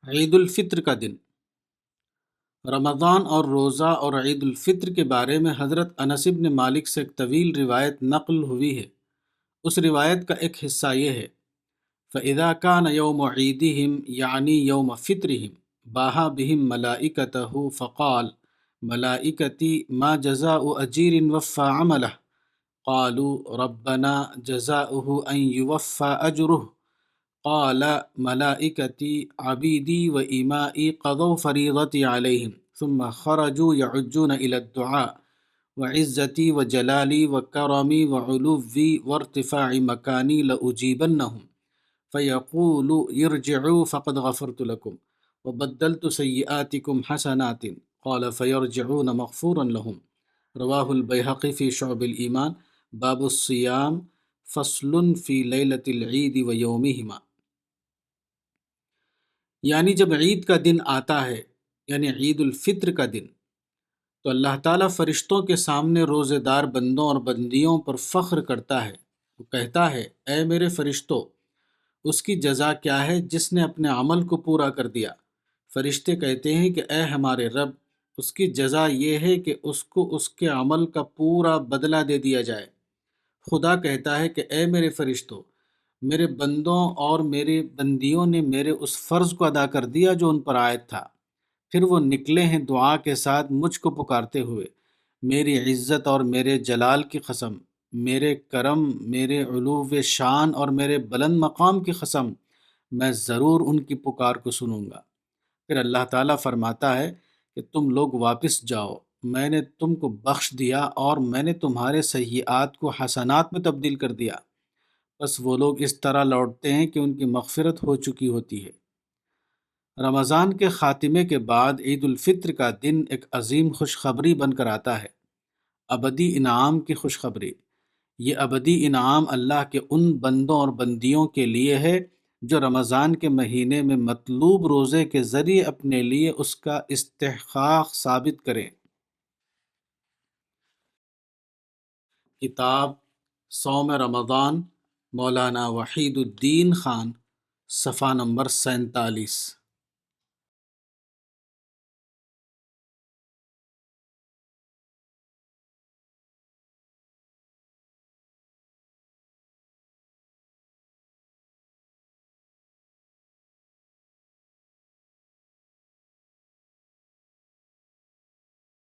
عید الفطر کا دن۔ رمضان اور روزہ اور عید الفطر کے بارے میں حضرت انس بن مالک سے ایک طویل روایت نقل ہوئی ہے۔ اس روایت کا ایک حصہ یہ ہے: فَإِذَا كَانَ يَوْمُ عِيدِهِمْ یعنی یوم فطرہم باہا بہم ملائکتہ فقال ملائکتی ما جزاء اجیر وفى عملہ قالوا ربنا جزاؤه ان يوفى اجره قال ملائکتی عبیدی و ایمائی قضوا فریضتی علیہم ثم خرجوا یعجون الی الدعاء وعزتی وجلالی وکرمی وعلوی وارتفاع مکانی لأجیبنہم فیقول ارجعوا فقد غفرت لکم وبدلت سیئاتکم حسنات قال فیرجعون مغفورا لهم۔ رواہ البیہقی فی شعب الایمان باب الصیام فصل فی لیلۃ العید و یومہما۔ یعنی جب عید کا دن آتا ہے، یعنی عید الفطر کا دن، تو اللہ تعالیٰ فرشتوں کے سامنے روزے دار بندوں اور بندیوں پر فخر کرتا ہے۔ وہ کہتا ہے: اے میرے فرشتوں، اس کی جزا کیا ہے جس نے اپنے عمل کو پورا کر دیا؟ فرشتے کہتے ہیں کہ اے ہمارے رب، اس کی جزا یہ ہے کہ اس کو اس کے عمل کا پورا بدلہ دے دیا جائے۔ خدا کہتا ہے کہ اے میرے فرشتوں، میرے بندوں اور میرے بندیوں نے میرے اس فرض کو ادا کر دیا جو ان پر عائد تھا۔ پھر وہ نکلے ہیں دعا کے ساتھ مجھ کو پکارتے ہوئے، میری عزت اور میرے جلال کی قسم، میرے کرم، میرے علو شان اور میرے بلند مقام کی قسم، میں ضرور ان کی پکار کو سنوں گا۔ پھر اللہ تعالیٰ فرماتا ہے کہ تم لوگ واپس جاؤ، میں نے تم کو بخش دیا اور میں نے تمہارے سیئات کو حسنات میں تبدیل کر دیا۔ بس وہ لوگ اس طرح لوٹتے ہیں کہ ان کی مغفرت ہو چکی ہوتی ہے۔ رمضان کے خاتمے کے بعد عید الفطر کا دن ایک عظیم خوشخبری بن کر آتا ہے، ابدی انعام کی خوشخبری۔ یہ ابدی انعام اللہ کے ان بندوں اور بندیوں کے لیے ہے جو رمضان کے مہینے میں مطلوب روزے کے ذریعے اپنے لیے اس کا استحقاق ثابت کریں۔ کتاب صوم رمضان، مولانا وحید الدین خان، صفحہ نمبر 47۔